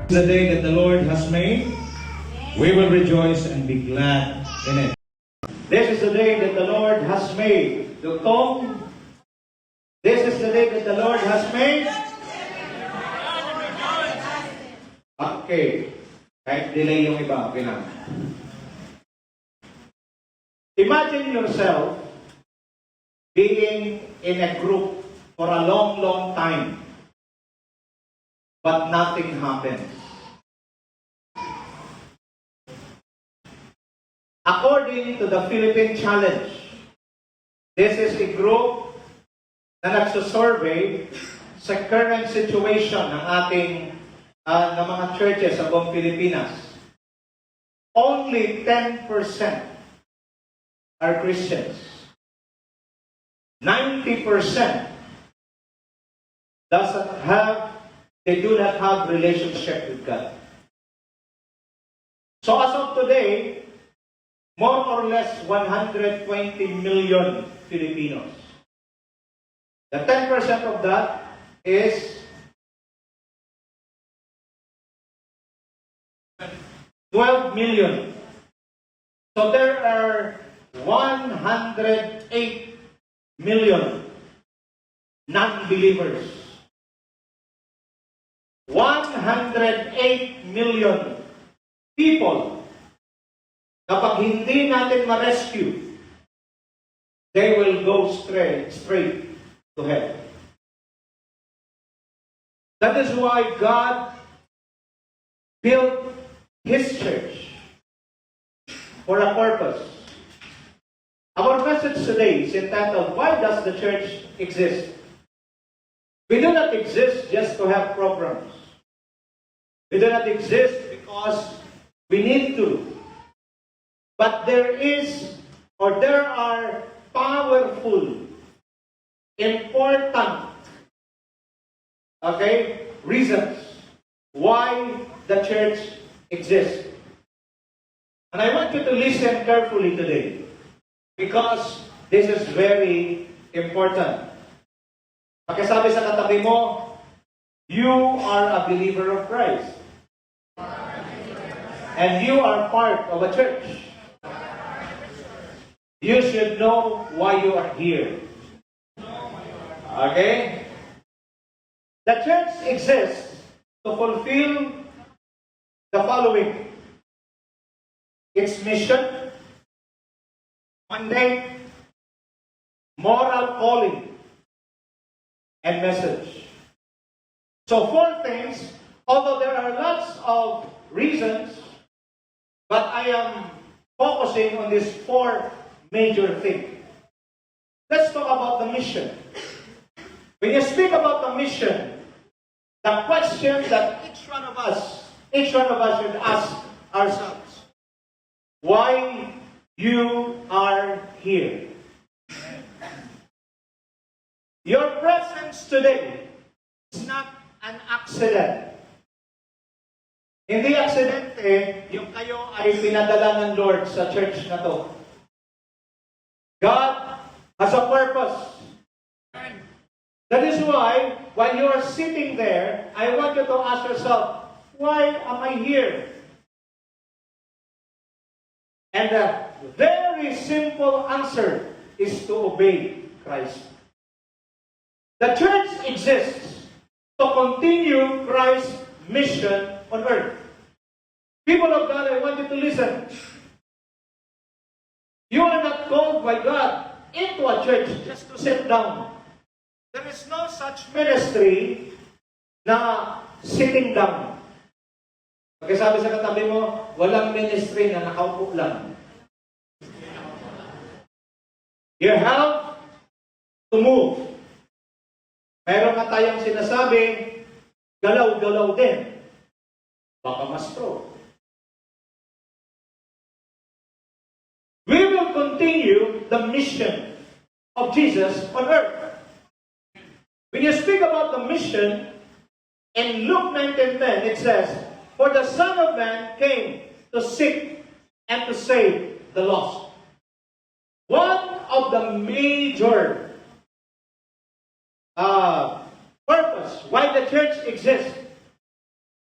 The day that the Lord has made, we will rejoice and be glad in it. This is the day that the Lord has made. Dugtong, this is the day that the Lord has made. Okay. Kahit delay yung iba, okay lang. Imagine yourself being in a group for a long, long time, but nothing happens. According to the Philippine Challenge, this is a group na nagsusurvey sa current situation ng ating ng mga churches sa buong Pilipinas. Only 10% are Christians. 90% they do not have relationship with God. So as of today, more or less 120 million Filipinos. The 10% of that is 12 million. So there are 108 million non-believers. 108 million people. Kapag hindi natin ma-rescue, they will go straight to hell. That is why God built His church for a purpose. Our message today is entitled, Why Does the Church Exist? We do not exist just to have programs. We do not exist because we need to. But there are powerful, important, reasons why the church exists. And I want you to listen carefully today because this is very important. Pakisabi sa katabi mo, you are a believer of Christ. And you are part of a church. You should know why you are here. Okay? The church exists to fulfill the following. Its mission, mandate, moral calling, and message. So 4 things, although there are lots of reasons, but I am focusing on these 4 major things. Let's talk about the mission. When you speak about the mission, the question that each one of us should ask ourselves, why you are here? Your presence today is not an accident. Hindi aksidente yung kayo ay pinadala ng Lord sa church na to. God has a purpose. That is why, while you are sitting there, I want you to ask yourself, why am I here? And the very simple answer is to obey Christ. The church exists to continue Christ's mission on earth. People of God, I want you to listen. You are not called by God into a church just to sit down. There is no such ministry na sitting down. Pagkasabi sa katabi mo, walang ministry na nakaupo lang. You have to move. Meron nga tayong sinasabi, galaw-galaw din. Baka mastro. We will continue the mission of Jesus on earth. When you speak about the mission, in Luke 19:10, it says, For the Son of Man came to seek and to save the lost. One of the major purpose why the church exists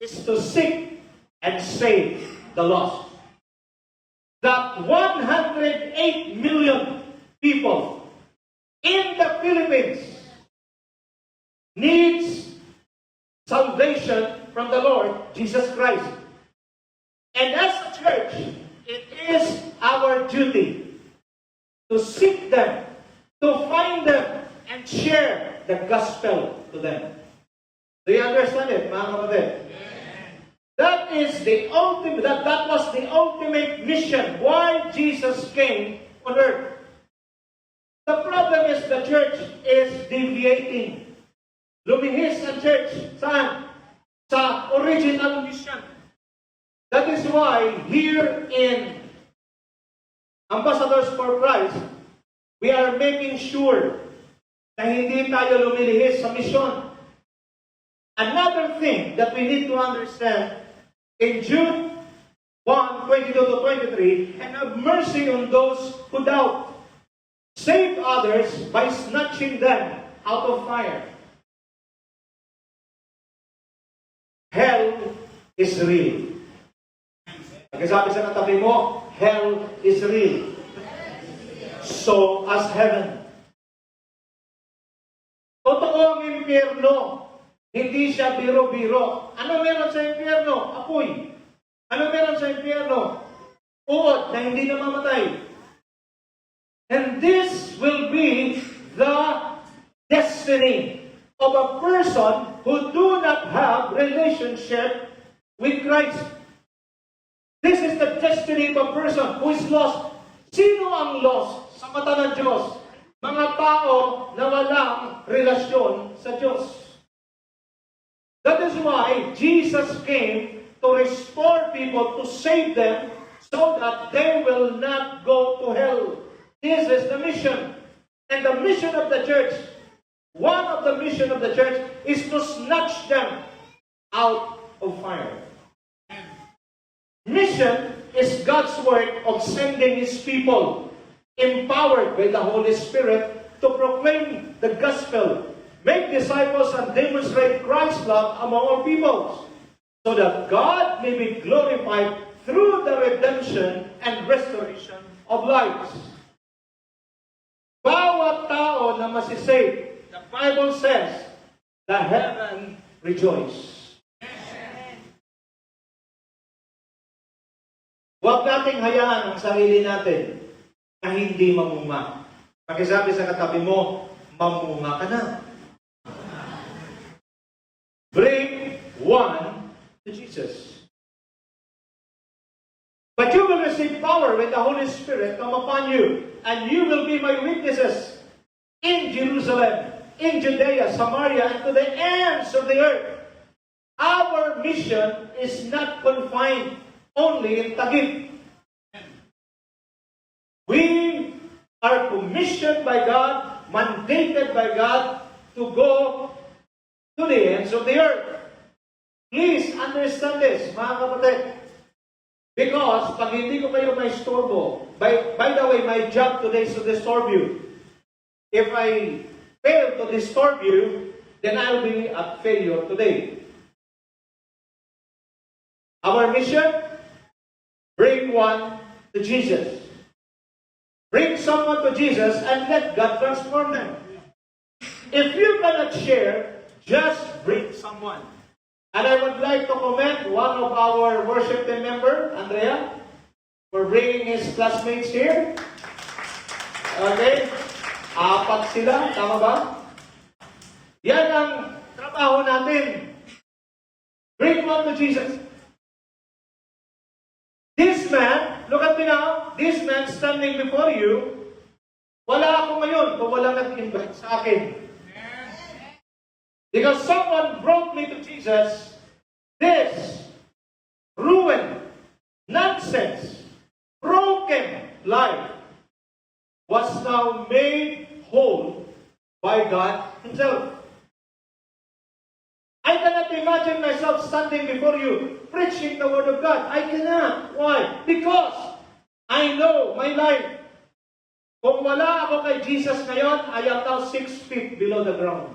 is to seek and save the lost. That 108 million people in the Philippines needs salvation from the Lord Jesus Christ. And as a church, it is our duty to seek them, to find them, and share the gospel to them. Do you understand it, mga kapatid? That is the ultimate, that was the ultimate mission why Jesus came on earth. The problem is the church is deviating. Lumihis ang church. Saan? Sa original mission. That is why here in Ambassadors for Christ, we are making sure na hindi tayo lumilihis sa mission. Another thing that we need to understand, in Jude 1:22-23, and have mercy on those who doubt. Save others by snatching them out of fire. Hell is real. Pagkasabi sa katabi mo, hell is real. So as heaven. Totoo ang impyerno. Hindi siya biro-biro. Ano meron sa impyerno? Apoy. Ano meron sa impyerno? Uod na hindi namamatay. And this will be the destiny of a person who do not have relationship with Christ. This is the destiny of a person who is lost. Sino ang lost sa mata ng Diyos? Mga tao na walang relasyon sa Diyos. That is why Jesus came to restore people, to save them, so that they will not go to hell. This is the mission. And the mission of the church, one of the mission of the church, is to snatch them out of fire. Mission is God's work of sending His people, empowered by the Holy Spirit, to proclaim the gospel, make disciples, and demonstrate Christ's love among all peoples, so that God may be glorified through the redemption and restoration of lives. Bawat tao na masisave, the Bible says, the heaven rejoice. Huwag nating hayaan ang sarili natin na hindi mamunga. Pakisabi sa katabi mo, mamunga ka na. Bring one to Jesus. But you will receive power when the Holy Spirit come upon you, and you will be my witnesses in Jerusalem, in Judea, Samaria, and to the ends of the earth. Our mission is not confined only in Taguig. We are commissioned by God, mandated by God, to go to the ends of the earth. Please understand this, mga kapatid. Because pag hindi ko kayo may istorbo, by the way, my job today is to disturb you. If I fail to disturb you, then I'll be a failure today. Our mission, bring one to Jesus. Bring someone to Jesus and let God transform them. If you cannot share, just bring someone. And I would like to commend one of our worship team member, Andrea, for bringing his classmates here. Okay? 4 sila, tama ba? Yan ang trabaho natin. Bring one to Jesus. This man, look at me now, this man standing before you, wala ako ngayon kung wala nag-invite sa akin. Because someone brought me to Jesus, this ruined, nonsense, broken life was now made whole by God Himself. I cannot imagine myself standing before you, preaching the Word of God. I cannot. Why? Because I know my life. Kung wala ako kay Jesus ngayon, I am now 6 feet below the ground.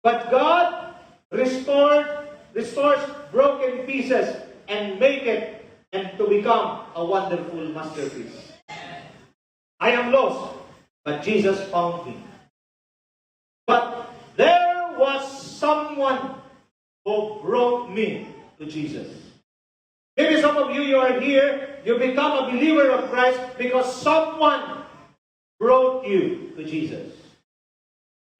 But God restored restores broken pieces, and make it and to become a wonderful masterpiece. I am lost, but Jesus found me. But there was someone who brought me to Jesus. Maybe some of you are here, you become a believer of Christ because someone brought you to Jesus.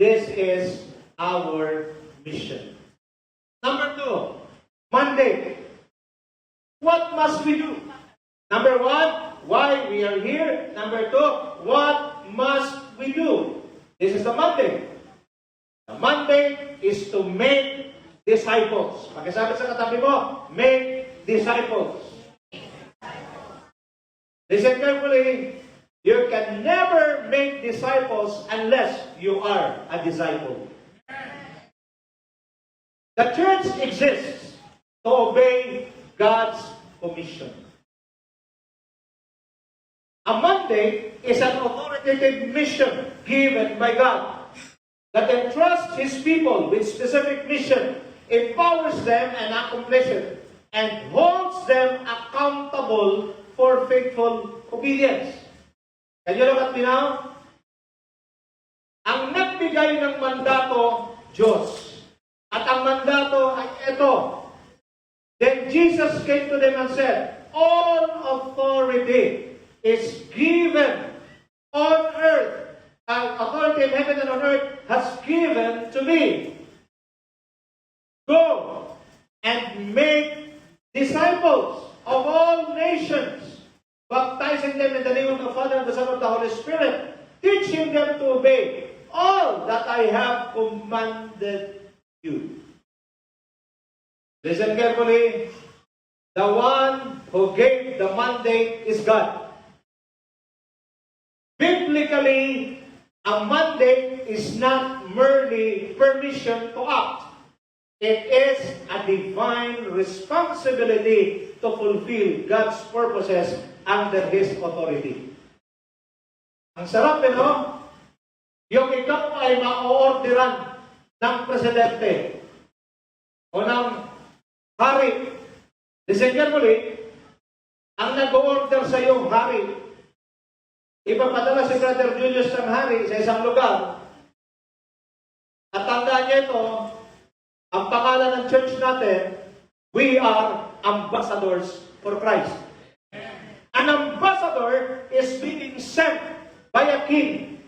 This is our mission. Number 2, Monday. What must we do? Number 1, why we are here. Number 2, what must we do? This is the Monday. The Monday is to make disciples. Pakisabi sa katabi mo, make disciples. Listen carefully. You can never make disciples unless you are a disciple. The church exists to obey God's commission. A mandate is an authoritative mission given by God that entrusts His people with specific mission, empowers them and accomplish it, and holds them accountable for faithful obedience. Can you look at me now? Ang nagbigay ng mandato, Diyos. At ang mandato ay ito. Then Jesus came to them and said, all authority is given on earth. Authority in heaven and on earth has given to me. Go and make disciples of all nations, baptizing them in the name of the Father and the Son and the Holy Spirit, teaching them to obey all that I have commanded you. Listen carefully. The one who gave the mandate is God. Biblically, a mandate is not merely permission to act. It is a divine responsibility to fulfill God's purposes under His authority. Ang sarap, no? Yung ikaw ay ma-orderan ng presidente o ng hari. Listen carefully, ang nag-order sa iyong hari, ipapadala si Brother Julius ng hari sa isang lugar. At tandaan niyo ito, ang pangalan ng church natin, we are ambassadors for Christ. An ambassador is being sent by a king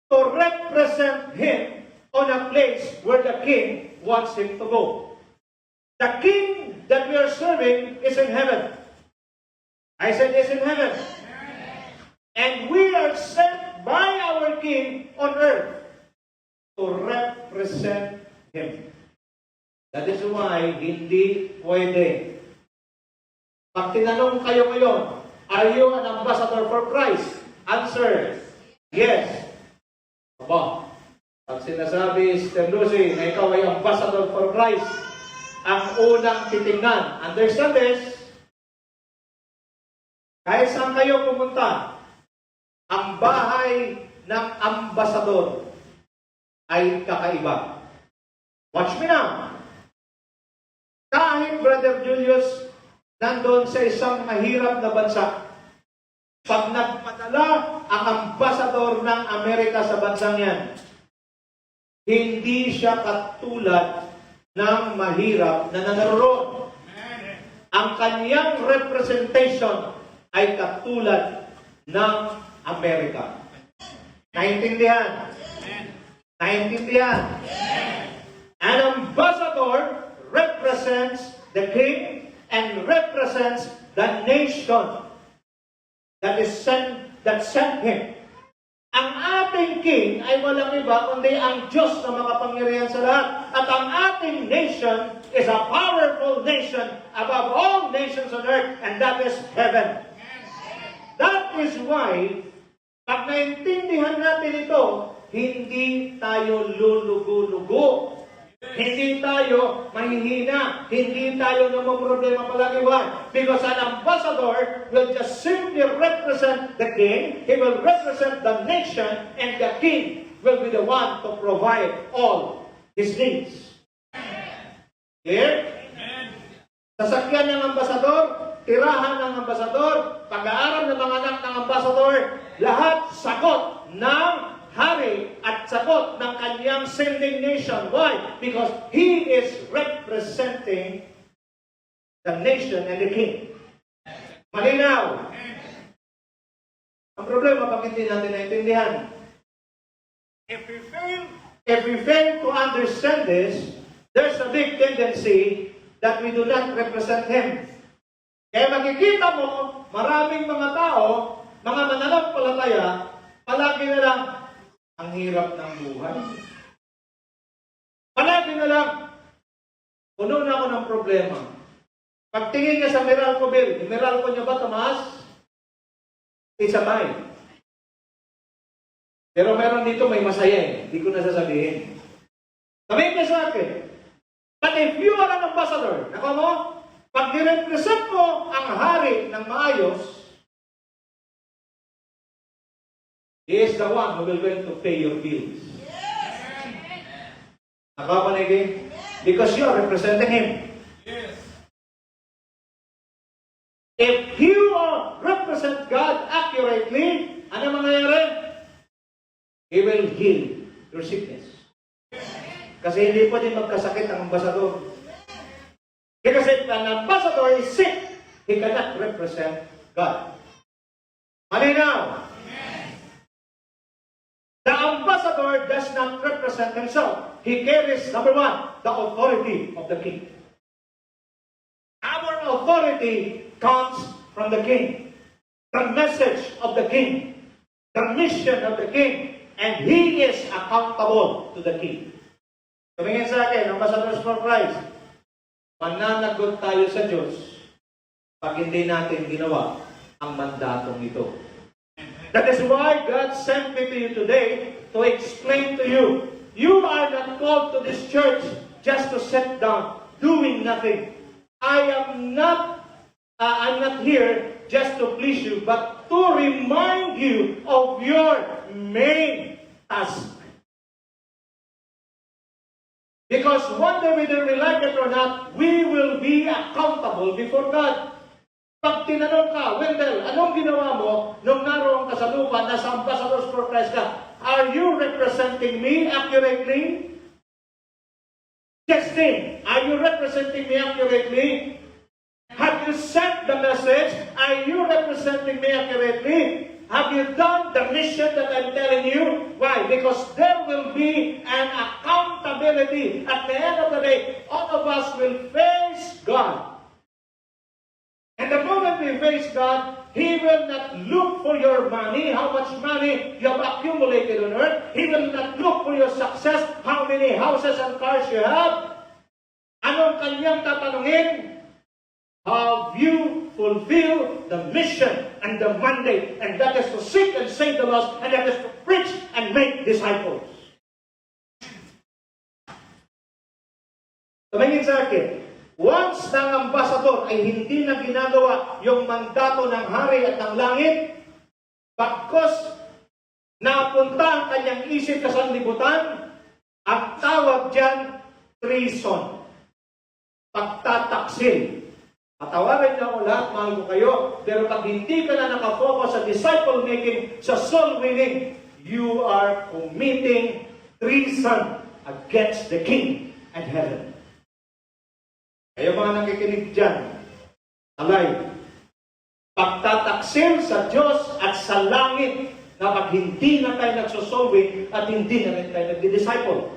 to represent him on a place where the king wants him to go. The king that we are serving is in heaven. I said is in heaven. And we are sent by our king on earth to represent him. That is why hindi pwede. Pag tinanong kayo ngayon, are you an ambassador for Christ? Answer, yes. Aba, pag sinasabi, Sister Lucy, na ikaw ay ambassador for Christ, ang unang titingnan, understand this? Kahit saan kayo pumunta, ang bahay ng ambasador ay kakaiba. Watch me now. Kahit Brother Julius nandun sa isang mahirap na bansa, pag nagpadala ang ambasador ng Amerika sa bansang yan, hindi siya katulad ng mahirap na naroon. Ang kanyang representation ay katulad ng Amerika. Naintindihan? Naintindihan? An ambassador represents the king and represents the nation that sent him. Ang ating king ay walang iba kundi ang Diyos na makapangyarihan sa lahat. At ang ating nation is a powerful nation above all nations on earth, and that is heaven. That is why, pag naintindihan natin ito, hindi tayo lulugo-lugo. Hindi tayo mahihina. Hindi tayo namumroblema palagi. Why? Because an ambassador will just simply represent the king. He will represent the nation, and the king will be the one to provide all his needs. Here? Sasakyan ng ambasador, tirahan ng ambasador, pag-aaral ng mga anak ng ambasador, lahat sagot ng hari at sagot ng kanyang sending nation. Why? Because he is representing the nation and the king. Malinaw. Ang problema, bakit hindi natin naintindihan? If we fail to understand this, there's a big tendency that we do not represent Him. Kaya makikita mo, maraming mga tao, mga mananampalataya, palagi na lang, ang hirap ng buhay. Palagi na lang, puno na ako ng problema. Pagtingin niya sa Meralco bill, yung Meralco niya ba, Tomas? It's a mine. Pero meron dito may masaya eh. Hindi ko na sasabihin. Sabihin niya sa akin, but if you are an ambassador, nako mo, pag nirepresent mo ang hari ng maayos, he is the one who will going to pay your bills. Nako panigin? Because you are representing him. If you represent God accurately, ano mangyayari? He will heal your sickness. Kasi hindi pwede magkasakit ang ambasador. Kasi if an ambassador is sick, he cannot represent God. Malinaw. The ambassador does not represent himself. He carries, number one, the authority of the king. Our authority comes from the king. The message of the king. The mission of the king. And he is accountable to the king. Tumingin sa akin, Ambassadors for Christ, mananagot tayo sa Diyos pag hindi natin ginawa ang mandatong ito. That is why God sent me to you today to explain to you, you are not called to this church just to sit down, doing nothing. I'm not here just to please you, but to remind you of your main task. Because whether we like it or not, we will be accountable before God. Pag tinanong ka, Wendell, anong ginawa mo nung naroon ka sa lupa, nasa Ambassadors for Christ ka? Are you representing me accurately? Testing, are you representing me accurately? Have you sent the message? Are you representing me accurately? Have you done the mission that I'm telling you? Why? Because there will be an accountability. At the end of the day, all of us will face God. And the moment we face God, He will not look for your money, how much money you have accumulated on earth. He will not look for your success, how many houses and cars you have. Anong kanyang tatanungin? Have you fulfilled the mission and the mandate? And that is to seek and save the lost, and that is to preach and make disciples. Tumingin sa akin, once ng ambassador ay hindi na ginagawa yung mandato ng hari at ng langit, bagkos napunta ang kanyang isip sa sanlibutan, ang tawag dyan, treason. Pagtataksil. Patawarin niyo ako lahat, mahal ko kayo, pero pag hindi ka na nakafocus sa disciple making, sa soul winning, you are committing treason against the King and heaven. Kayo mga nakikinig dyan, alay, pagtataksil sa Diyos at sa langit na pag hindi na tayo nagsosolving at hindi na rin tayo nagdi-disciple.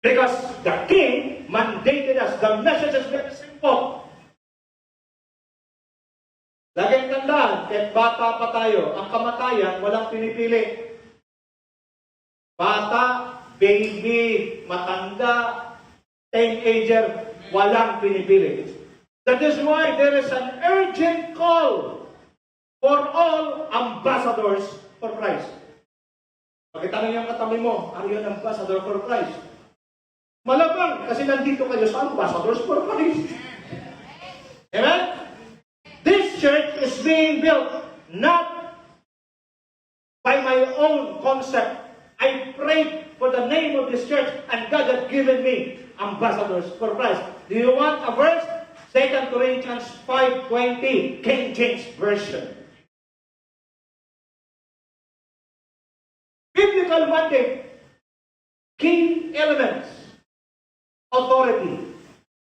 Because the King mandated us. The message is very simple. Laging tandaan, kahit bata pa tayo, ang kamatayan, walang pinipili. Bata, baby, matanda, teenager, walang pinipili. That is why there is an urgent call for all ambassadors for Christ. Pakitanong yung katabi mo, are you an ambassador for Christ? Malabang, kasi nandito kayo sa Ambassadors for Christ. Amen? This church is being built not by my own concept. I prayed for the name of this church, and God had given me ambassadors for Christ. Do you want a verse? 2 Corinthians 5:20, King James Version. Biblical mandate, key elements, authority.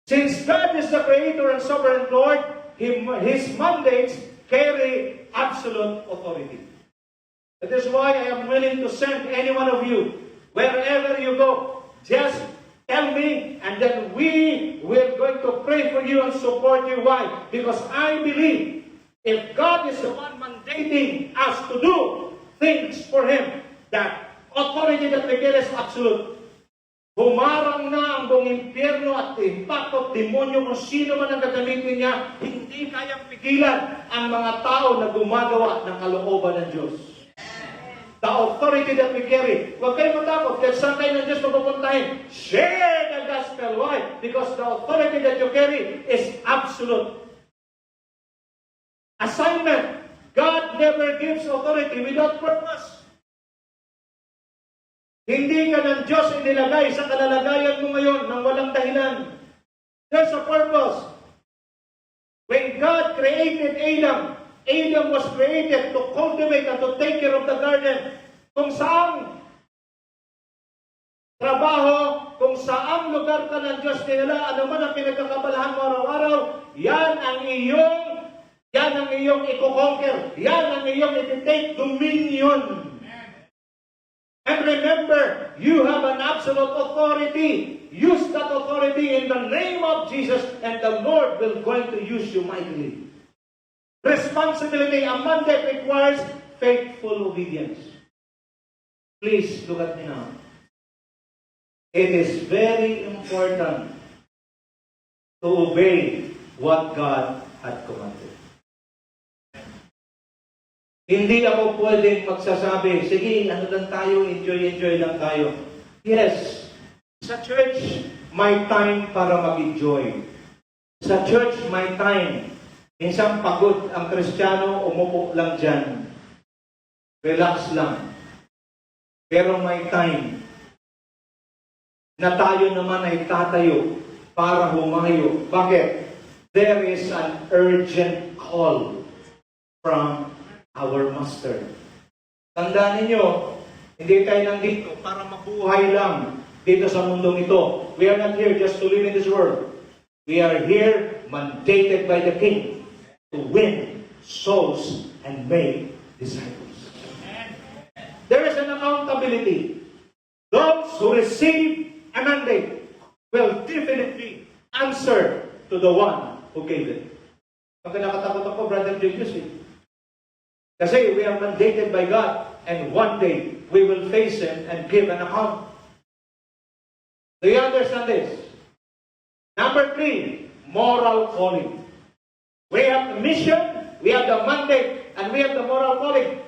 Since God is the Creator and Sovereign Lord, His mandates carry absolute authority. That is why I am willing to send any one of you, wherever you go, just tell me, and then we will going to pray for you and support you. Why? Because I believe if God is the one mandating us to do things for Him, that authority that we get is absolute. Humarang na ang buong impyerno at impakto at demonyo kung sino man ang gagamitin niya, hindi kayang pigilan ang mga tao na gumagawa ng kalooban ng Diyos. The authority that we carry. Huwag kayo matakot. Kahit saan kayo ng Diyos mapupuntahin, share the gospel. Why? Because the authority that you carry is absolute. Assignment. God never gives authority without purpose. Hindi ka ng Diyos inilagay sa kalalagayan mo ngayon nang walang dahilan. There's a purpose. When God created Adam, Adam was created to cultivate and to take care of the garden. Kung saan trabaho, kung saan lugar ka ng Diyos nila, ano man ang pinagkakabalahan mo araw-araw, yan ang iyong i-conquer. Yan ang iyong i-take dominion. And remember, you have an absolute authority. Use that authority in the name of Jesus, and the Lord will going to use you mightily. Responsibility, a mandate requires faithful obedience. Please look at me now. It is very important to obey what God had commanded. Hindi ako pwedeng magsasabi, sige, ano lang tayo, enjoy lang tayo. Yes, sa church, may time para mag-enjoy. Sa church, may time. Minsan pagod ang Kristiyano, umupo lang dyan. Relax lang. Pero may time na tayo naman ay tatayo para humayo. Bakit? There is an urgent call from our Master. Tandaan ninyo, hindi tayo nandito para mabuhay lang dito sa mundong ito. We are not here just to live in this world. We are here mandated by the King to win souls and make disciples. There is an accountability. Those who receive a mandate will definitely answer to the one who gave it. Pag nakatakot ako, Brother Julius, kasi we are mandated by God, and one day we will face Him and give an account. Do you understand this? Number 3, moral calling. We have the mission, we have the mandate, and we have the moral calling.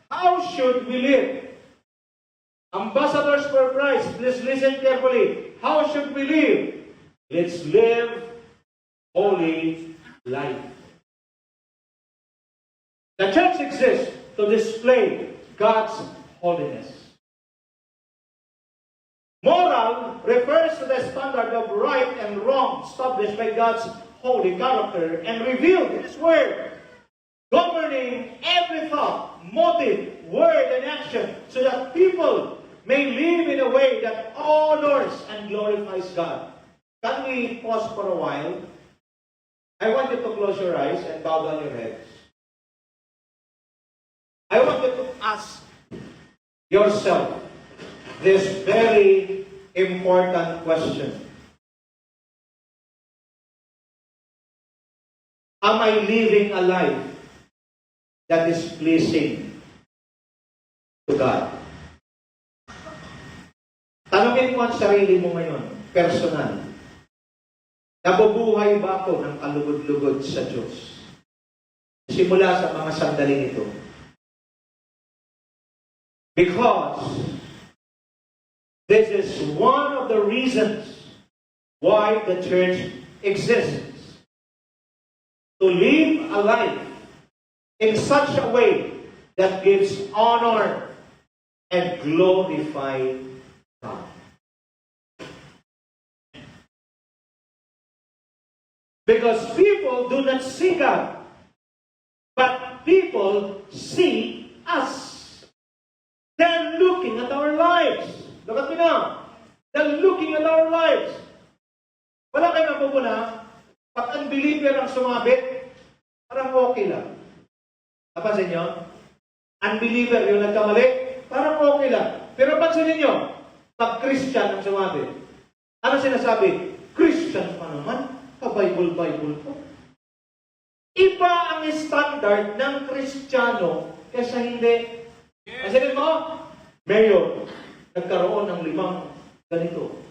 How should we live? Ambassadors for Christ, please listen carefully. How should we live? Let's live holy life. The church exists to display God's holiness. Moral refers to the standard of right and wrong established by God's holy character and revealed in His Word, governing every thought, motive, word, and action, so that people may live in a way that honors and glorifies God. Can we pause for a while? I want you to close your eyes and bow down your heads. I want you to ask yourself this very important question. Am I living a life that is pleasing to God? Tanungin mo ang sarili mo ngayon, personal. Nabubuhay ba ako ng kalugod-lugod sa Diyos? Simula sa mga sandaling ito. Because this is one of the reasons why the church exists. To live a life in such a way that gives honor and glorify God. Because people do not see God, but people see us. They're looking at our lives. Look at me now. They're looking at our lives. Wala kayo napupuna, pag unbeliever ang sumabit, parang okay lang. Napansin nyo? Unbeliever yung nagkamali, parang okay lang. Pero pansinin nyo, pag Christian ang sumabit, ano sinasabi? Christian pa naman? Ka-Bible po. Iba ang standard ng Kristiyano kaysa hindi. Pansinin mo, Mayor, nagkaroon ng 5 ganito.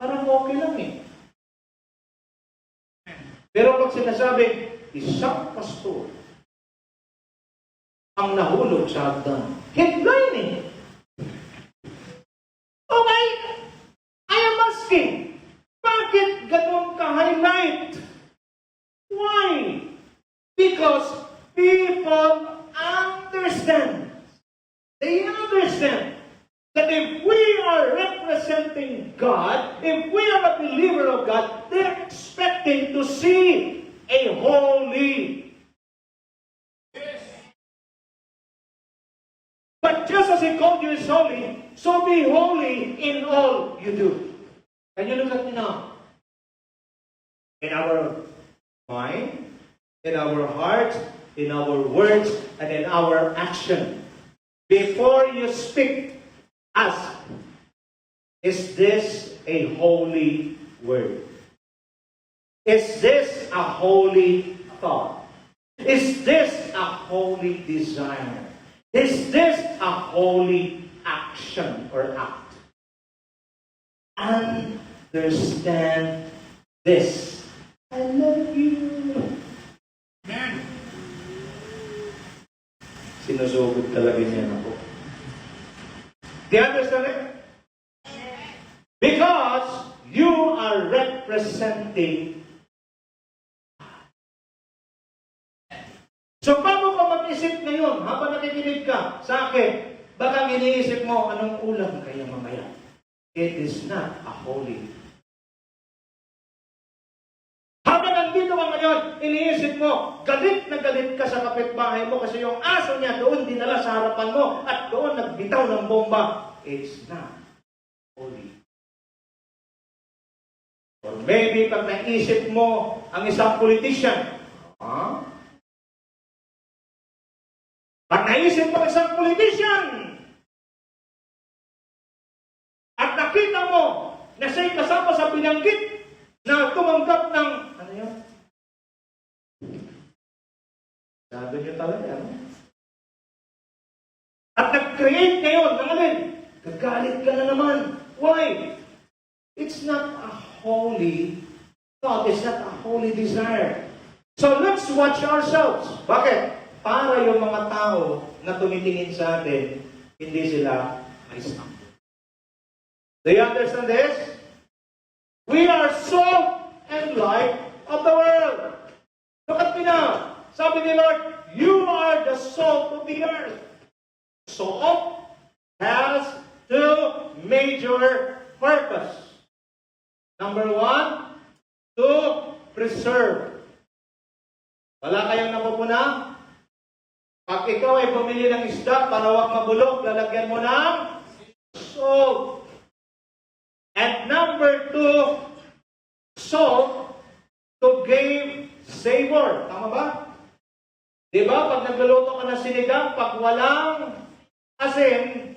Parang okay lang eh. Pero pag sinasabi, isang pastor ang nahulog sa hagdan. Headline eh. Okay, I am asking, bakit ganun ka-highlight? Why? Because people understand. They understand that if we are representing God, if we are a believer of God, they're expecting to see a holy. But just as He called you is holy, so be holy in all you do. Can you look at me now? In our mind, in our heart, in our words, and in our action. Before you speak, ask, is this a holy word? Is this a holy thought? Is this a holy desire? Is this a holy action or act? Understand this. I love you. Amen. Sinusugod talaga niya ako. Do you understand it? Because you are representing. So, paano ka mag-isip ngayon habang nakikinig ka sa akin? Baka iniisip mo, anong ulam kaya mamaya? It is not a holy. Habang nandito ka ngayon, iniisip mo, galit na galit ka sa kapitbahay mo kasi yung aso niya doon dinala sa harapan mo at doon nagbitaw ng bomba. It's not holy. Or maybe pag naisip mo ang isang politician, pag naisip mo isang politician, at nakita mo na siya'y kasama sa binanggit na tumanggap ng, ano yun? Sabi niyo talaga, ano? At nag-create ngayon ng alin? Gagalit ka na naman. Why? It's not a holy thought. It's not a holy desire. So let's watch ourselves. Bakit? Para yung mga tao na tumitingin sa atin, hindi sila may stumble. Do you understand this? We are salt and light of the world. Look at me now. Sabi ni Lord, you are the salt of the earth. Salt has 2 major purposes. Number 1, to preserve. Wala kayong napupuna? Pag ikaw ay bumili ng isda para wag mabulok, lalagyan mo ng salt. And number 2, salt to give savor. Tama ba? Di ba? Pag nagluluto ka ng sinigang, pag walang asin,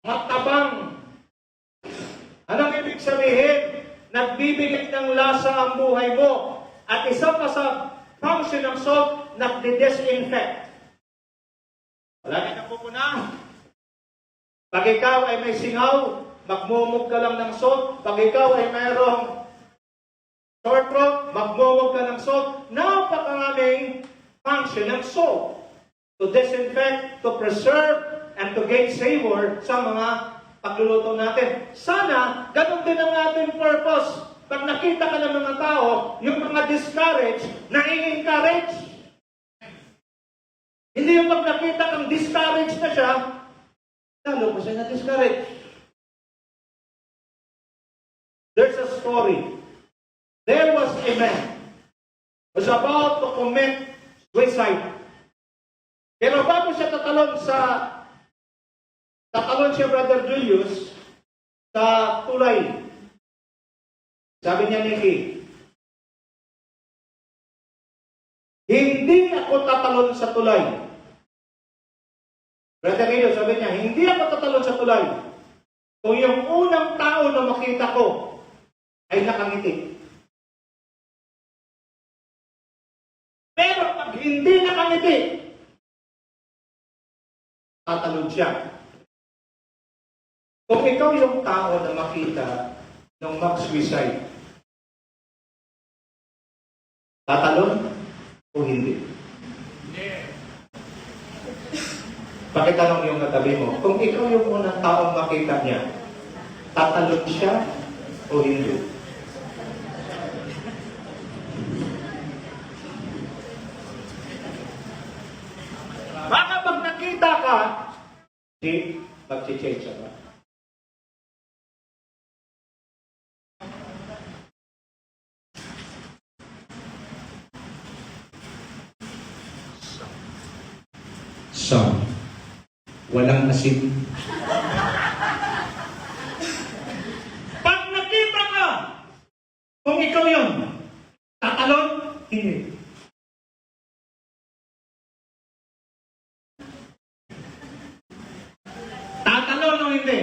matabang. Anong ibig sabihin? Nagbibigay ng lasa ang buhay mo. At isa pa sa function ng salt, nagdi-disinfect. Wala ka napupuna. Pag ikaw ay may singaw, magmumog ka lang ng salt. Pag ikaw ay mayroong sore throat, magmumog ka ng salt. Napakaraming function ng salt. To disinfect, to preserve, and to gain savor sa mga pagluluto natin. Sana, ganun din ang ating purpose. Pag nakita ka ng mga tao, yung mga discouraged, na-encourage. Hindi yung pag nakita kang discouraged na siya, lalo pa siya na-discourage. There's a story. There was a man who was about to commit suicide. Pero bago siya tatalon siya, Brother Julius, sa tulay. Sabi niya, Nicky, hindi ako tatalon sa tulay. Brother Guido, sabi niya, hindi ako tatalon sa tulay. Kung yung unang tao na makita ko ay nakangiti. Pero pag hindi nakangiti, tatalon siya. Kung ikaw yung tao na makita ng mag-suicide, tatalon o hindi? Pakitanong yung katabi mo, kung ikaw yung unang taong makita niya, tatalon siya o hindi? Baka pag nakita ka, mag-change ka. Walang asin. Pag nakita ka, kung ikaw yun, tatalon, hindi. Tatalon o hindi.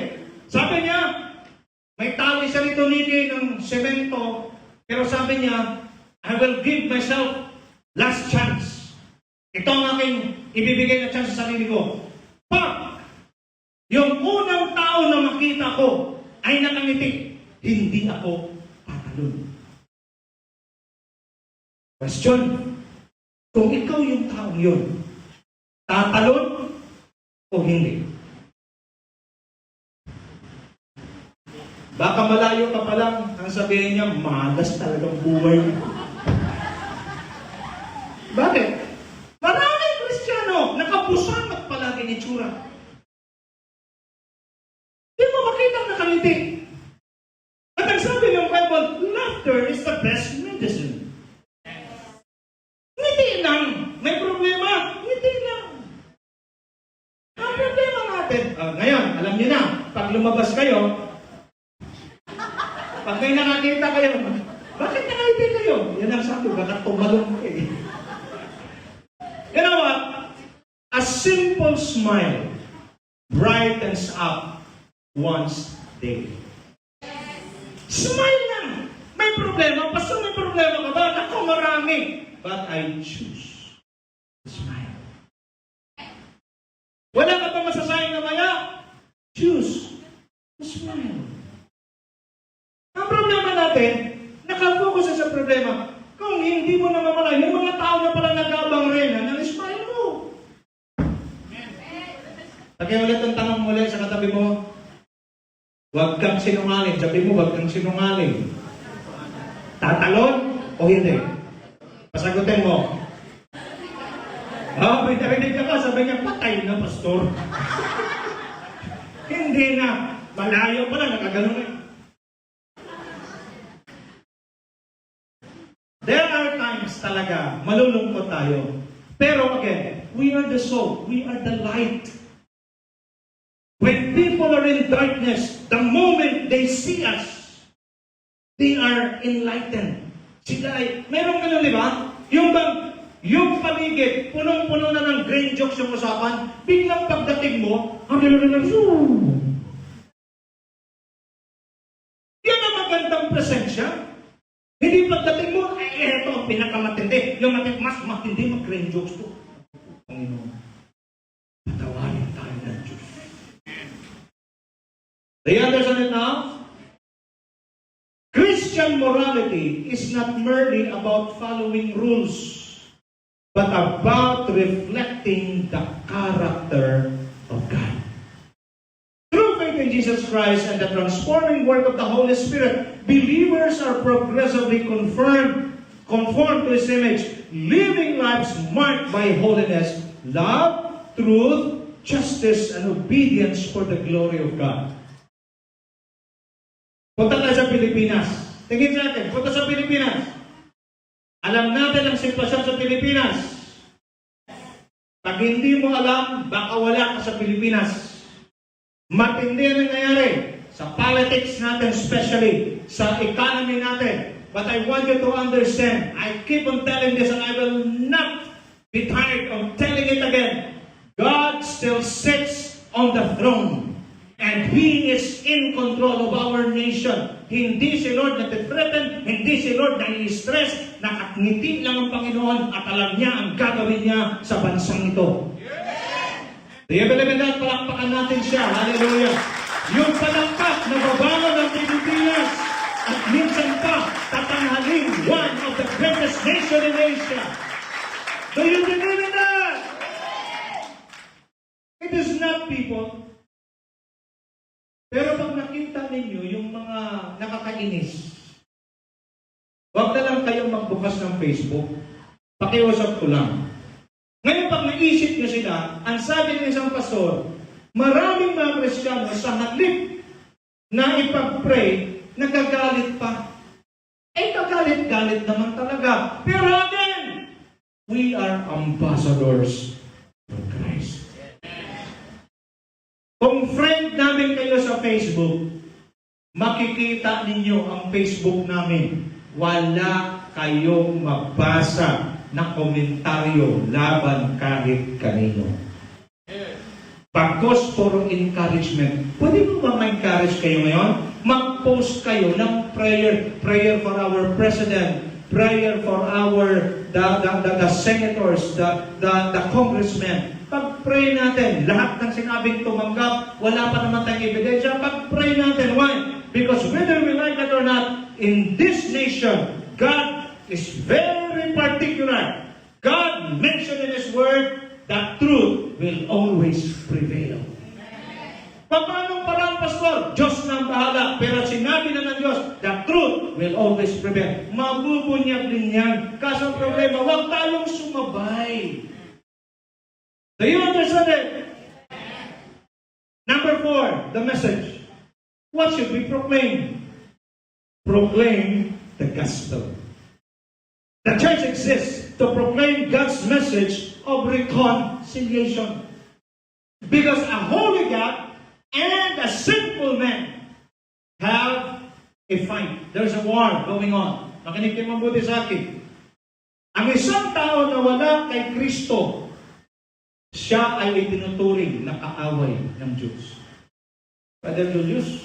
Sabi niya, may tali siya nito Nicky ng semento, pero sabi niya, I will give myself last chance. Ito ang aking ibibigay na chance sa sarili ko. Pag yung unang tao na makita ko ay nakangiti, hindi ako tatalon. Question, kung ikaw yung taong yun, tatalon o hindi? Baka malayo ka pa lang, ang sabihin niya, malas talagang buhay. Bakit? Maraming Kristiyano, nakapusangat palagi ni tsura. Di mo makita ang nakangiti. At ang sabi ng Bible, laughter is the best medicine. Ngiti lang. May problema, ngiti lang. Ang problema natin, ngayon, alam niyo na, pag lumabas kayo, pag may nakakita kayo, bakit nakangiti kayo? Yan ang sabi, baka tumalong kayo. You know what? A simple smile brightens up one's day. Smile lang. May problema. Basta may problema ka ba? Ako marami. But I choose to smile. Wala ka ba masasayang na maya? Choose to smile. Ang problema natin, nakafocus sa problema. Kung hindi mo namamalayan, yung mga tao na pala nag-abang rena, nang-smile mo. Lagyan ulit ang tanong mo ulit sa katabi mo. Huwag kang sinungaling. Sabi mo, huwag kang sinungaling. Tatalon o hindi? Pasagutin mo. May narinig ka, sabi niya, patay na, pastor. Hindi na. Malayo pa na, nakaganon na. There are times talaga, malulungkot tayo. Pero again, we are the salt. We are the light. When people are in darkness, the moment they see us, they are enlightened. Sila ay, meron ganun, di ba? Yung paligid, punong-puno na ng grain jokes yung usapan, biglang pagdating mo, yan ang magandang presensya. Hindi pagdating mo, ito ang pinakamatindi. Yung mas matindi, mag-grain jokes to. Panginoon, patawarin tayo ng Diyos. Do you understand it now? Christian morality is not merely about following rules, but about reflecting the character of God. Through faith in Jesus Christ and the transforming work of the Holy Spirit, believers are progressively conformed to His image, living lives marked by holiness, love, truth, justice and obedience for the glory of God. Punta tayo sa Pilipinas. Tingin natin, punta sa Pilipinas. Alam natin ang sitwasyon sa Pilipinas. Pag hindi mo alam, baka wala ka sa Pilipinas. Matindi ang nangyayari sa politics natin, especially sa economy natin. But I want you to understand, I keep on telling this and I will not be tired of telling it again. God still sits on the throne. And He is in control of our nation. Hindi si Lord nag-threaten, hindi si Lord nai-stress, nakangiti lang ang Panginoon at alam niya ang gagawin niya sa bansang ito. Do you believe in that? Palakpakan natin siya. Hallelujah. Yung palakpak na babangon ng Pilipinas at minsan pa tatanghalin one of the greatest nation in Asia. Do you believe in that? It is not people. Pero pag nakita ninyo yung mga nakakainis, huwag na lang kayong magbukas ng Facebook. Pakiusap ko lang. Ngayon pag naisip nyo sila, ang sabi ng isang pastor, maraming mga Kristiyano sa halip na ipag-pray, nagagalit pa. Eh, kagalit-galit naman talaga. Pero again, we are ambassadors for Christ. Kung friend namin kayo sa Facebook, makikita ninyo ang Facebook namin. Wala kayong mabasa na komentaryo laban kahit kanino. Pagkos puro encouragement. Pwede mo ba ma-encourage kayo ngayon? Mag-post kayo ng prayer. Prayer for our president. Prayer for our the senators, the congressmen. Pag-pray natin, lahat ng sinabing tumanggap, wala pa naman tayong ebidensya, pag-pray natin. Why? Because whether we like it or not, in this nation, God is very particular. God mentioned in His Word that truth will always prevail. Paano parang pastor? Diyos na ang bahala. Pero sinabi na ng Diyos, the truth will always prevail. Mabubunyag din yan. Kaso ang problema, huwag tayong sumabay. Do you understand it? Number 4, the message. What should we proclaim? Proclaim the gospel. The church exists to proclaim God's message of reconciliation. Because a holy God and a sinful man have a fight. There's a war going on. Makinig kayo mabuti sa akin. Ang isang tao na wala kay Kristo, siya ay itinuturing na kaaway ng Diyos. Brother Julius,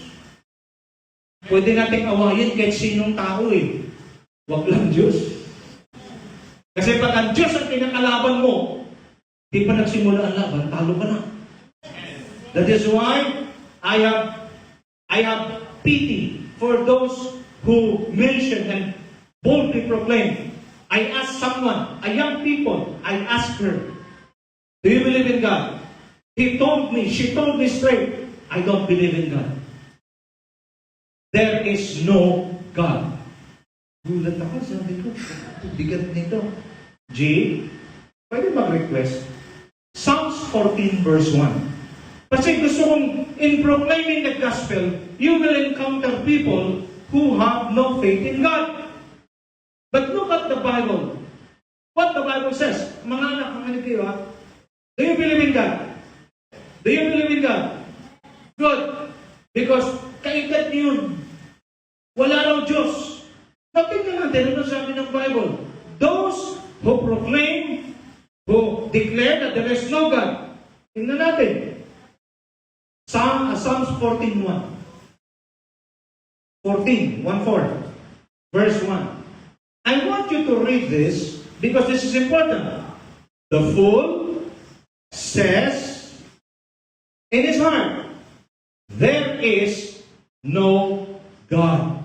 pwede nating awayin kahit sinong tao eh. Huwag lang Diyos. Kasi pag ang Diyos ang pinakalaban mo, di pa nagsimula ang laban, talo ka na. That is why I have pity for those who mention and boldly proclaim. I ask someone, a young people, I ask her, do you believe in God? She told me straight, I don't believe in God. There is no God. Gulat ako, sabi ko, bigat nito. G, pwede mag-request? Psalms 14 verse 1. Kasi gusto kong, in proclaiming the gospel, you will encounter people who have no faith in God. But look at the Bible. What the Bible says. Mga anak, mga kayo ha? Do you believe in God? Do you believe in God? Good. Because kaedad niyo yun. Wala raw Diyos. Tingnan natin ano sabi ng Bible. Those who proclaim, who declare that there is no God. Tingnan natin. Psalms 14:1. 14, 1-4. Verse 1. I want you to read this because this is important. The fool says in his heart, there is no God.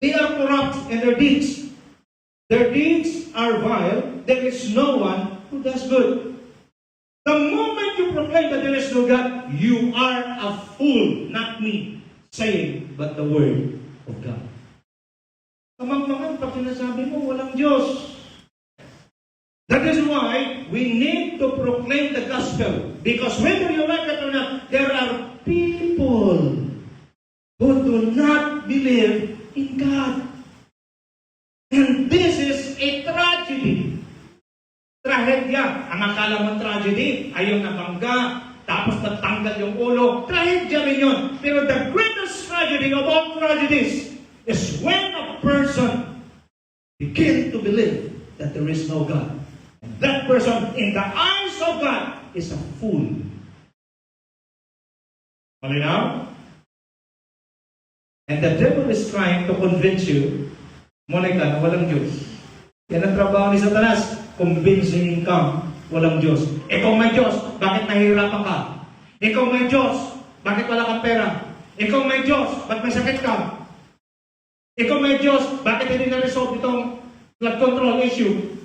They are corrupt in their deeds. Their deeds are vile. There is no one who does good. The moment you proclaim that there is no God, you are a fool, not me, saying, but the word of God. Kamangmangan, pag sinasabi mo, walang Diyos. The That is why we need to proclaim the gospel. Because whether you like it or not, there are people who do not believe in God. And this is a tragedy. Trahedya. Ang akala mong tragedy ay yung nabangga, tapos natanggal yung ulo. Trahedya rin yun. Pero the greatest tragedy of all tragedies is when a person begins to believe that there is no God. And that person, in the eyes of God, is a fool. Malinaw? And the devil is trying to convince you, Monica, na walang Diyos. Yan ang trabaho ni Satanas, convincing ka walang Diyos. Ikaw may Diyos, bakit nahihirapan ka? Ikaw may Diyos, bakit wala kang pera? Ikaw may Diyos, bakit may sakit ka? Ikaw may Diyos, bakit hindi na-resolve itong blood control issue?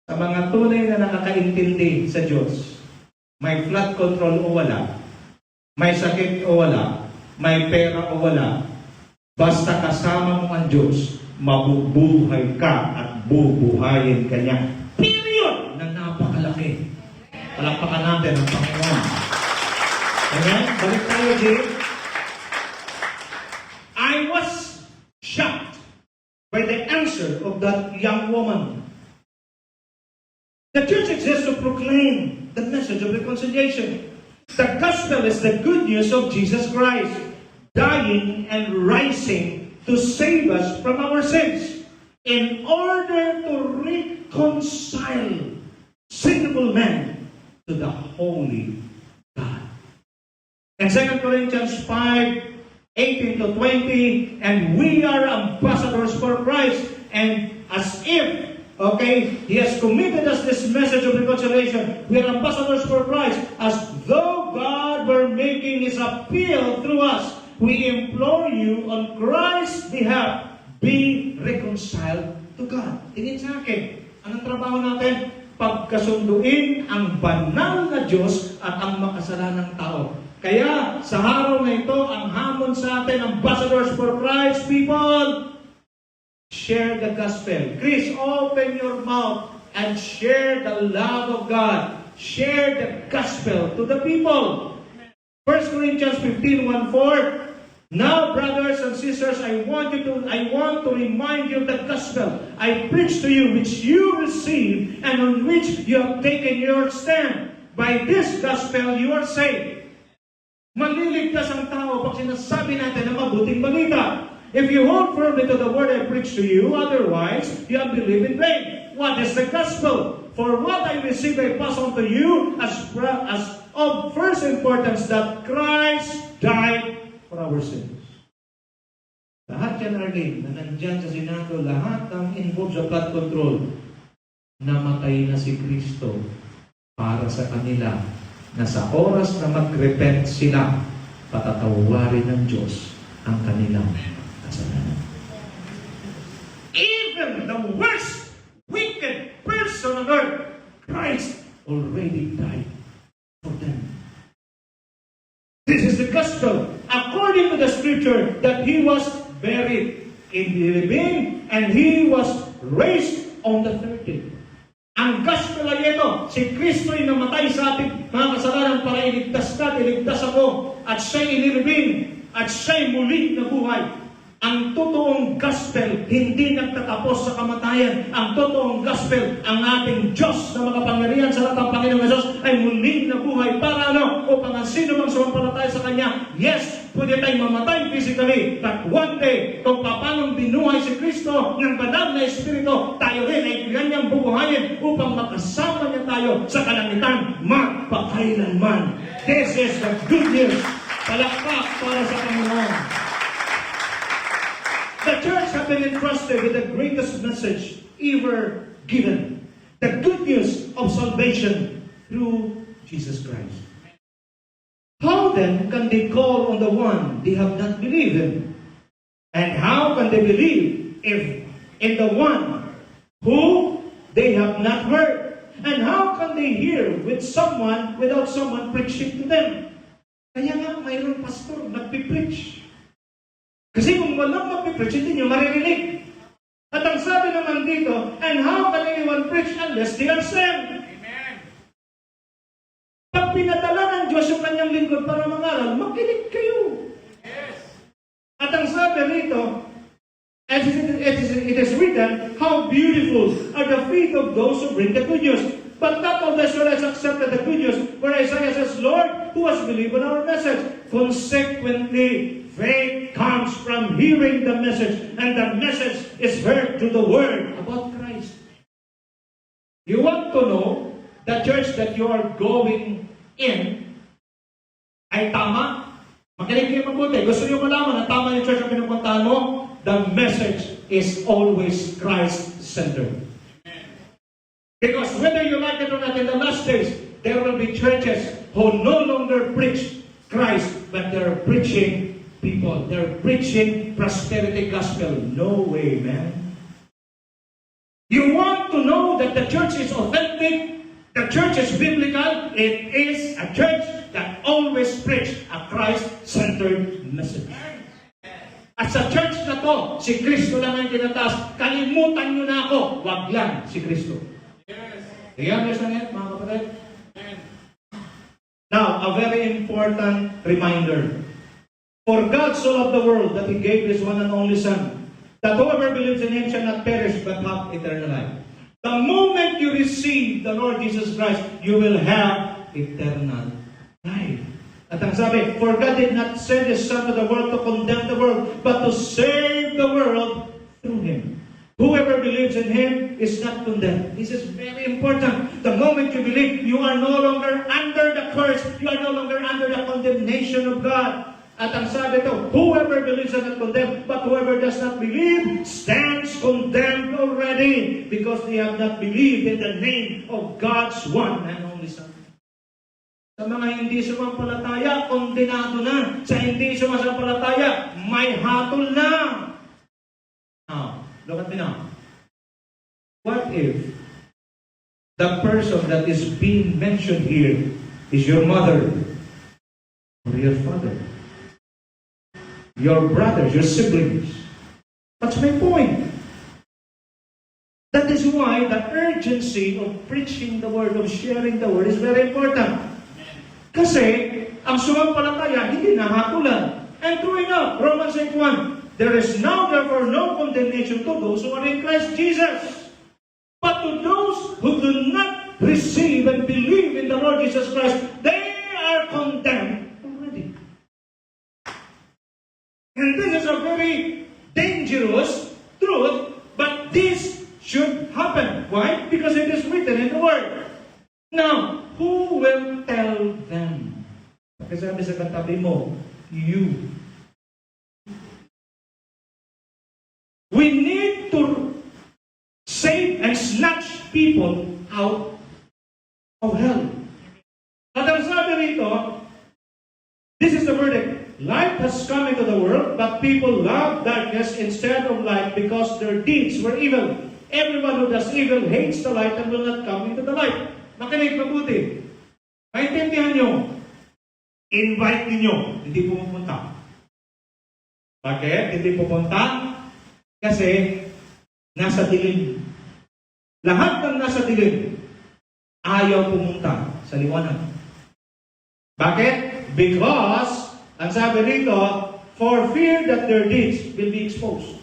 Sa mga tunay na nakakaintindi sa Diyos, may blood control o wala, may sakit o wala, may pera o wala, basta kasama mo ang Diyos, mabubuhay ka at bubuhayin ka niya. Period! Na napakalaki. Palakpakan natin ang Panginoon. Amen? Balik tayo, Jay. I was shocked by the answer of that young woman. The church exists to proclaim the message of reconciliation. The gospel is the good news of Jesus Christ, dying and rising to save us from our sins in order to reconcile sinful man to the holy God. And 2 Corinthians 5:18 to 20, and we are ambassadors for Christ, and as if He has committed us this message of reconciliation. We are ambassadors for Christ. As though God were making His appeal through us, we implore you on Christ's behalf, be reconciled to God. Tingin sa akin, anong trabaho natin? Pagkasunduin ang banal na Diyos at ang makasalanang tao. Kaya sa araw na ito, ang hamon sa atin, ambassadors for Christ, people, share the gospel. Chris, open your mouth and share the love of God. Share the gospel to the people. 1 Corinthians 15:1-4. Now, brothers and sisters, I want to remind you of the gospel I preached to you, which you received and on which you have taken your stand. By this gospel you are saved. Maliligtas ang tao pag sinasabi natin na mabuting balita. If you hold firmly to the word I preach to you, otherwise you have believed in vain. What is the gospel? For what I received I pass on to you as of first importance, that Christ died for our sins. Lahat yan, Arlene, na nandyan sa Senado, lahat ng involved sa flood control, namatay na si Kristo para sa kanila, na sa oras na mag-repent sila, patatawarin ng Diyos ang kanilang kasalanan. Even the worst wicked person on earth, Christ already died for them. This is the gospel. According to the scripture, that He was buried in the living and He was raised on the third day. Ang gospel ay ito, si Kristo ay namatay sa ating mga kasalanan para iligtas ka, iligtas ako, at siya'y inilibing, at siya'y muling nabuhay. Ang totoong gospel, hindi nagtatapos sa kamatayan. Ang totoong gospel, ang ating Diyos na makapangyarihan sa lahat ng Panginoong Hesus ay muling nabuhay. Para ano? Upang ang sino mang sumampalataya sa Kanya, yes, pwede tayong mamatay physically, but one day, kung paanong binuhay si Kristo ng banal na Espiritu, tayo rin ay kanyang bubuhayin upang makasama niya tayo sa kalangitan magpakailanman. This is the good news. Palakpak para sa Panginoon. The church has been entrusted with the greatest message ever given. The good news of salvation through Jesus Christ. How then can they call on the one they have not believed in? And how can they believe if in the one who they have not heard? And how can they hear with someone without someone preaching to them? Kaya nga mayroong pastor nagpipreach. Kasi kung walang magpipreach, hindi nyo maririnig. At ang dito, and how can anyone preach unless they are sent? Pag pinadala ng Diyos yung kanyang lingkod para mangaral, makinig kayo. At ang sabi rito, as it is written, how beautiful are the feet of those who bring the good news. But not all the Israelites accepted the good news. For Isaiah says, Lord, who has believed in our message? Consequently, faith comes from hearing the message, and the message is heard through the word about Christ. You want to know the church that you are going in ay tama? Makinig kayo mabuti. Gusto niyo malaman na tama yung church na pinupuntahan mo? The message is always Christ-centered. Because whether you like it or not, in the last days, there will be churches who no longer preach Christ, but they're preaching people. They're preaching prosperity gospel. No way, man. You want to know that the church is authentic, the church is biblical, it is a church that always preach a Christ-centered message. At sa church na to, si Kristo lang ang tinataas. Kalimutan nyo na ako, wag lang si Kristo. Do you understand it, mga kapatid? Now, a very important reminder. For God so loved the world that He gave His one and only Son, that whoever believes in Him shall not perish but have eternal life. The moment you receive the Lord Jesus Christ, you will have eternal life. At ang sabi, for God did not send His Son to the world to condemn the world, but to save the world through Him. Whoever believes in Him is not condemned. This is very important. The moment you believe, you are no longer under the curse. You are no longer under the condemnation of God. At ang sabi ito, whoever believes is not condemned, but whoever does not believe stands condemned already, because they have not believed in the name of God's one and only Son. Sa mga hindi sumampalataya, kondenado na. Sa hindi sumampalataya, may hatol na. Now, look at me now. What if the person that is being mentioned here is your mother or your father, your brothers, your siblings? What's my point? That is why the urgency of preaching the word, of sharing the word, is very important. Kasi ang sumampalataya hindi nahatulan. And true enough, Romans 8:1, there is now therefore no condemnation to those who are in Christ Jesus. But to those who do not receive and believe in the Lord Jesus Christ, they are condemned already. And this is a very dangerous truth, but this should happen. Why? Because it is written in the Word. Now, who will tell them? Kasi sabi sa katabi mo, you. We need to save and snatch people out of hell. At ang sabi rito, this is the verdict. Light has come into the world, but people love darkness instead of light because their deeds were evil. Everyone who does evil hates the light and will not come into the light. Makinig mabuti. Maintindihan nyo. Invite ninyo. Hindi pumupunta. Bakit? Hindi pupunta? Kasi nasa dilim. Lahat ng nasa dilim ayaw pumunta sa liwanag. Bakit? Because, ang sabi rito, for fear that their deeds will be exposed.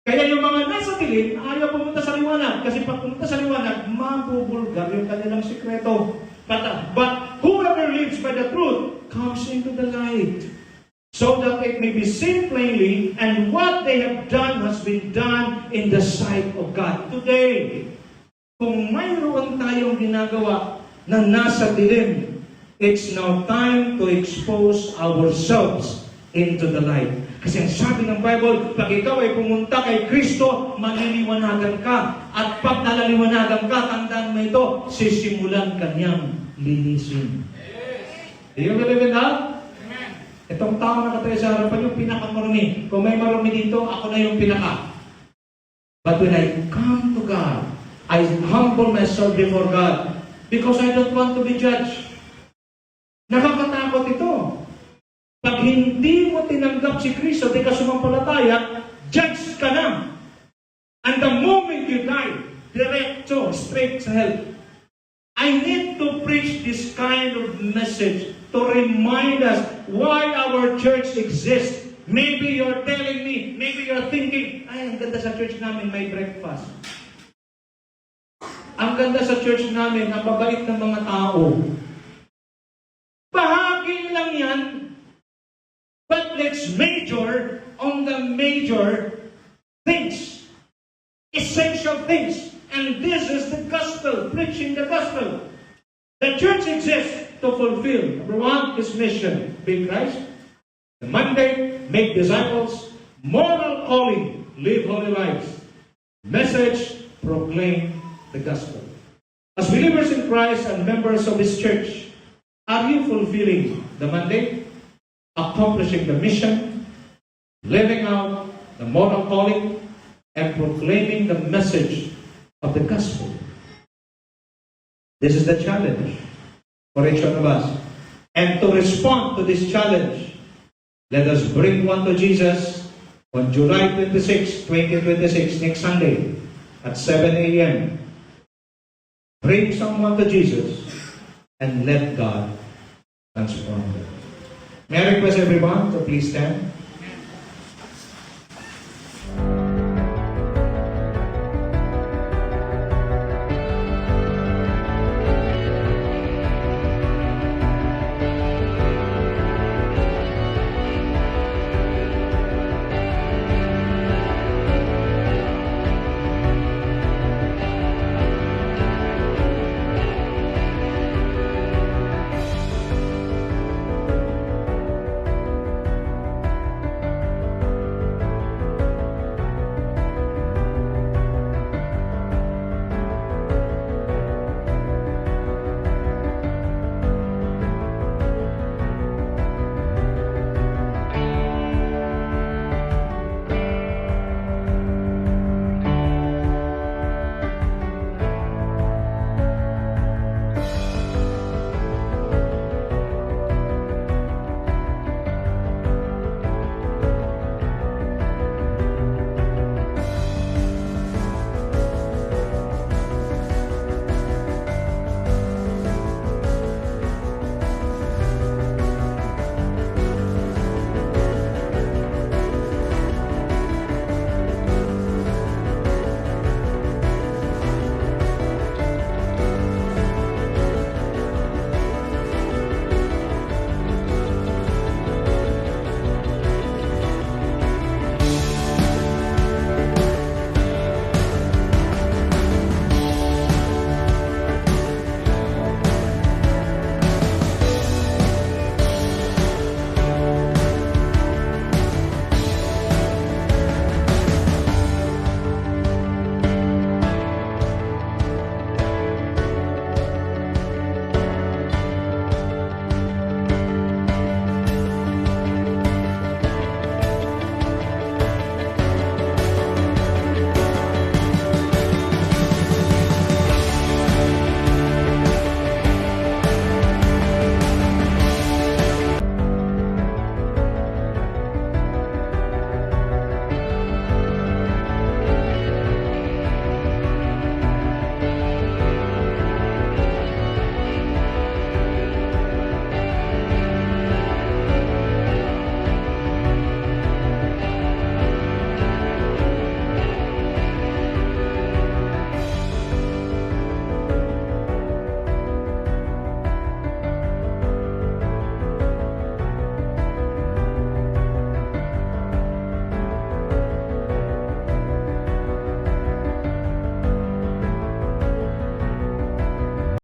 Kaya yung mga nasa dilim, ayaw pumunta sa liwanag. Kasi pag pumunta sa liwanag, mabubulgar yung kanilang sikreto. But whoever lives by the truth comes into the light, so that it may be seen plainly, and what they have done has been done in the sight of God. Today, kung mayroon tayong ginagawa na nasa dilim, it's now time to expose ourselves into the light. Kasi ang sabi ng Bible, pag ikaw ay pumunta kay Kristo, maliliwanagan ka. At pag nalaliwanagan ka, tandaan mo ito, sisimulan kanyang linisin. Do you believe in that? Amen. Itong tao na katayo sa harapan yung pinakamarumi. Kung may marumi dito, ako na yung pinaka. But when I come to God, I humble myself before God because I don't want to be judged. Nakakatakot ito. Pag hindi mo tinanggap si Kristo, di ka sumampalataya, judge ka na. And the moment diretso, straight sa hell. I need to preach this kind of message to remind us why our church exists. Maybe you're telling me, maybe you're thinking, ay, ang ganda sa church namin, may breakfast. Ang ganda sa church namin, ang babait ng mga tao. Bahagi lang yan, but let's major on the major things, essential things. And this is the gospel, preaching the gospel. The church exists to fulfill, number one, His mission, be Christ. The mandate, make disciples. Moral calling, live holy lives. Message, proclaim the gospel. As believers in Christ and members of His church, are you fulfilling the mandate, accomplishing the mission, living out the moral calling, and proclaiming the message of the gospel? This is the challenge for each one of us. And to respond to this challenge, let us bring one to Jesus on July 26, 2026, next Sunday at 7 a.m. Bring someone to Jesus and let God transform them. May I request everyone to please stand?